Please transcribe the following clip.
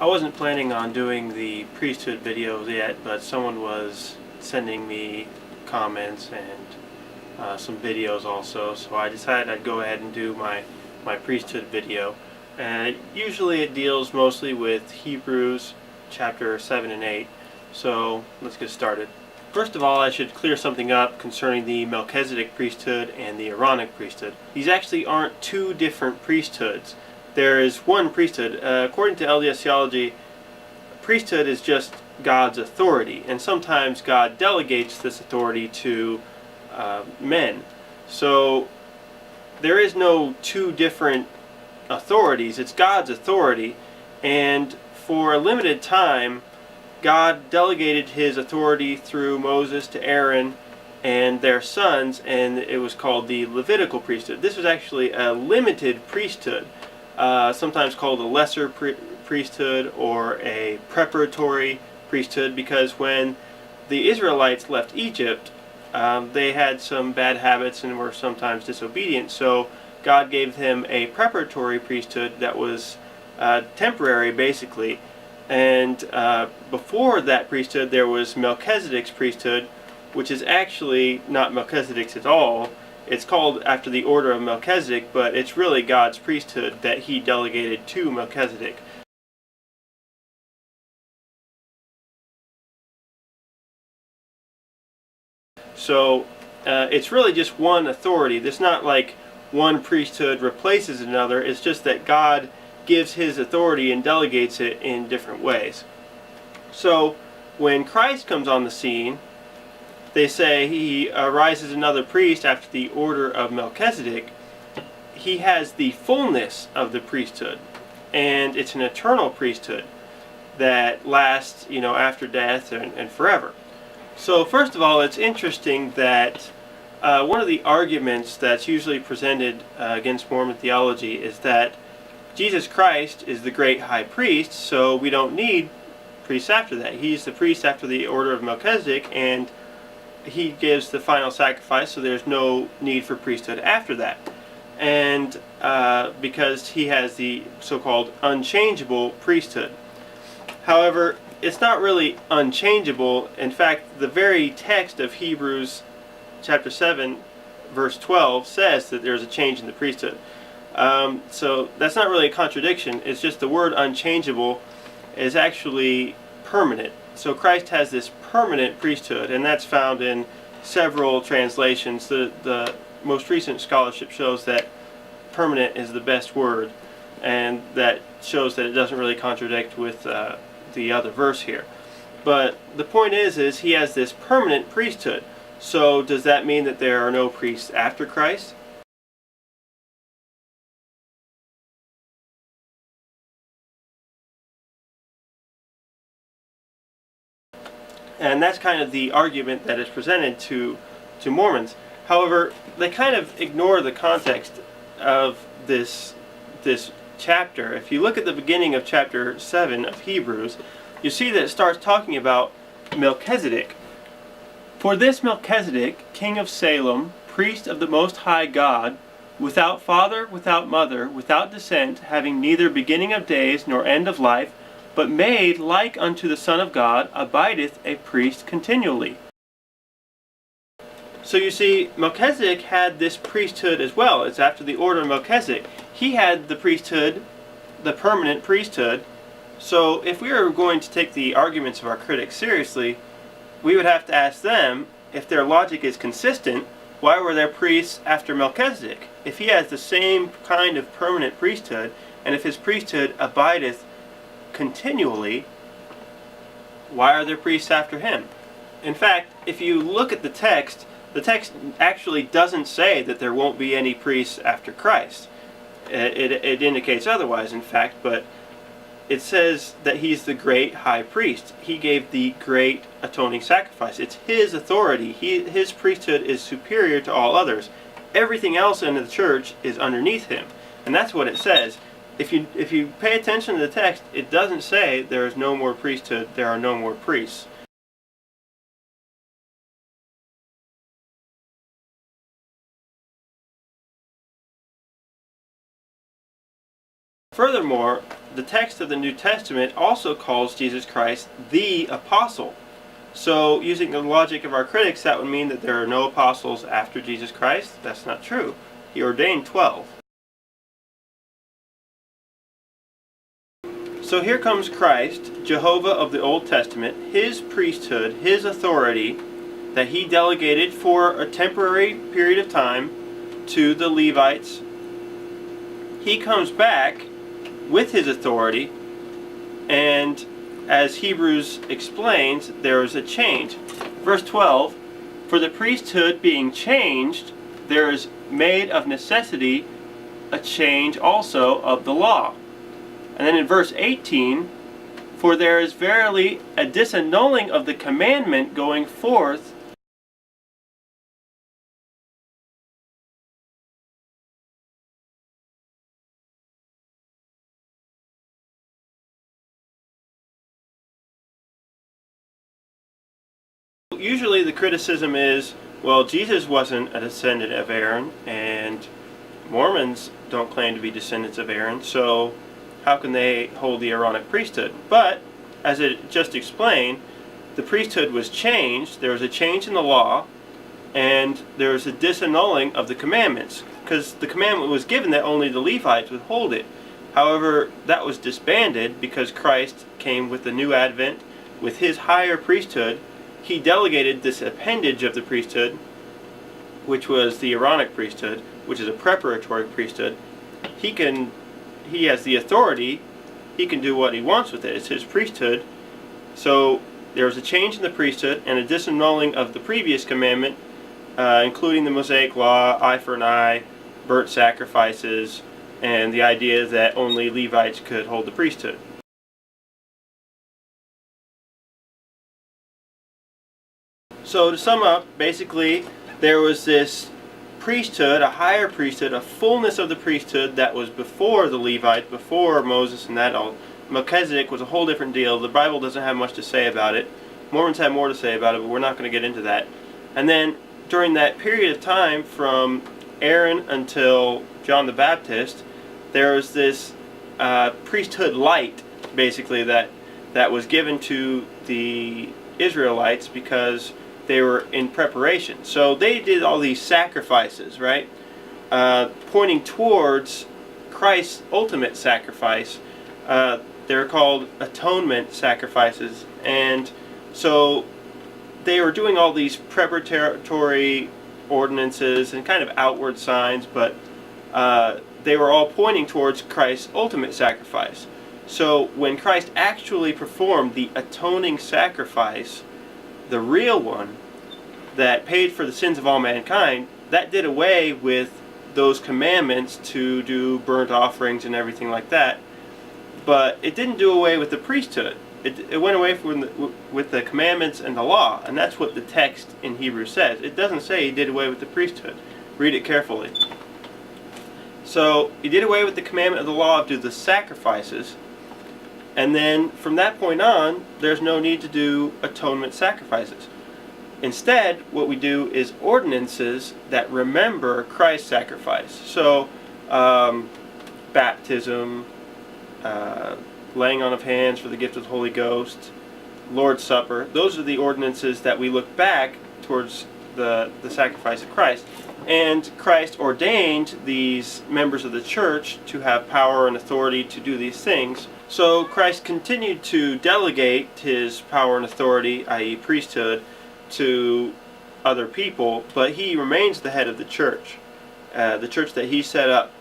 I wasn't planning on doing the priesthood videos yet, but someone was sending me comments and some videos also, so I decided I'd go ahead and do my priesthood video. And usually it deals mostly with Hebrews chapter 7 and 8, so let's get started. First of all, I should clear something up concerning the Melchisedec priesthood and the Aaronic priesthood. These actually aren't two different priesthoods. There is one priesthood. According to LDS theology, priesthood is just God's authority, and sometimes God delegates this authority to men. So there is no two different authorities. It's God's authority, and for a limited time God delegated his authority through Moses to Aaron and their sons, and it was called the Levitical priesthood. This was actually a limited priesthood, sometimes called a lesser priesthood or a preparatory priesthood, because when the Israelites left Egypt, they had some bad habits and were sometimes disobedient, so God gave them a preparatory priesthood that was temporary, basically. And before that priesthood there was Melchizedec's priesthood, which is actually not Melchizedec's at all. It's called after the order of Melchizedec, but it's really God's priesthood that he delegated to Melchizedec. So it's really just one authority. It's not like one priesthood replaces another. It's just that God gives his authority and delegates it in different ways. So when Christ comes on the scene, they say he arises another priest after the order of Melchizedec. He has the fullness of the priesthood, and it's an eternal priesthood that lasts, after death and forever. So first of all, it's interesting that one of the arguments that's usually presented against Mormon theology is that Jesus Christ is the great high priest, so we don't need priests after that. He's the priest after the order of Melchizedec, and he gives the final sacrifice, so there's no need for priesthood after that. And because he has the so-called unchangeable priesthood. However, it's not really unchangeable. In fact, the very text of Hebrews chapter 7 verse 12 says that there's a change in the priesthood. So that's not really a contradiction. It's just the word unchangeable is actually permanent. So Christ has this permanent priesthood, and that's found in several translations. The most recent scholarship shows that permanent is the best word, and that shows that it doesn't really contradict with the other verse here. But the point is he has this permanent priesthood. So does that mean that there are no priests after Christ? And that's kind of the argument that is presented to Mormons. However, they kind of ignore the context of this chapter. If you look at the beginning of chapter 7 of Hebrews, you see that it starts talking about Melchizedek. For this Melchizedek, king of Salem, priest of the Most High God, without father, without mother, without descent, having neither beginning of days nor end of life, but made like unto the Son of God, abideth a priest continually. So you see, Melchizedek had this priesthood as well. It's after the order of Melchizedek. He had the priesthood, the permanent priesthood. So if we are going to take the arguments of our critics seriously, we would have to ask them, if their logic is consistent, why were there priests after Melchizedek? If he has the same kind of permanent priesthood, and if his priesthood abideth continually, why are there priests after him? In fact, if you look at the text actually doesn't say that there won't be any priests after Christ. It indicates otherwise, in fact, but it says that he's the great high priest. He gave the great atoning sacrifice. It's his authority. His priesthood is superior to all others. Everything else in the church is underneath him. And that's what it says. If you pay attention to the text, it doesn't say there is no more priesthood, there are no more priests. Furthermore, the text of the New Testament also calls Jesus Christ the apostle. So using the logic of our critics, that would mean that there are no apostles after Jesus Christ. That's not true. He ordained 12. So here comes Christ, Jehovah of the Old Testament, his priesthood, his authority that he delegated for a temporary period of time to the Levites. He comes back with his authority, and as Hebrews explains, there is a change. Verse 12, for the priesthood being changed, there is made of necessity a change also of the law. And then in verse 18, for there is verily a disannulling of the commandment going forth. Usually the criticism is, well, Jesus wasn't a descendant of Aaron, and Mormons don't claim to be descendants of Aaron, so how can they hold the Aaronic priesthood? But, as it just explained, the priesthood was changed, there was a change in the law, and there was a disannulling of the commandments, because the commandment was given that only the Levites would hold it. However, that was disbanded because Christ came with the new advent, with his higher priesthood. He delegated this appendage of the priesthood, which was the Aaronic priesthood, which is a preparatory priesthood. He has the authority, he can do what he wants with it. It's his priesthood. So there was a change in the priesthood and a disannulling of the previous commandment, including the Mosaic law, eye for an eye, burnt sacrifices, and the idea that only Levites could hold the priesthood. So to sum up, basically there was this priesthood, a higher priesthood, a fullness of the priesthood that was before the Levites, before Moses and that all. Melchisedec was a whole different deal. The Bible doesn't have much to say about it. Mormons have more to say about it, but we're not going to get into that. And then during that period of time from Aaron until John the Baptist, there was this priesthood light, basically, that was given to the Israelites because they were in preparation. So they did all these sacrifices, right? Pointing towards Christ's ultimate sacrifice. They're called atonement sacrifices. And so they were doing all these preparatory ordinances and kind of outward signs, but they were all pointing towards Christ's ultimate sacrifice. So when Christ actually performed the atoning sacrifice, the real one that paid for the sins of all mankind, that did away with those commandments to do burnt offerings and everything like that. But it didn't do away with the priesthood. It went away with the commandments and the law, and that's what the text in Hebrews says. It doesn't say he did away with the priesthood. Read it carefully. So he did away with the commandment of the law of do the sacrifices, and then from that point on, there's no need to do atonement sacrifices. Instead, what we do is ordinances that remember Christ's sacrifice. So, baptism, laying on of hands for the gift of the Holy Ghost, Lord's Supper. Those are the ordinances that we look back towards the sacrifice of Christ. And Christ ordained these members of the church to have power and authority to do these things. So Christ continued to delegate his power and authority, i.e. priesthood, to other people, but he remains the head of the church that he set up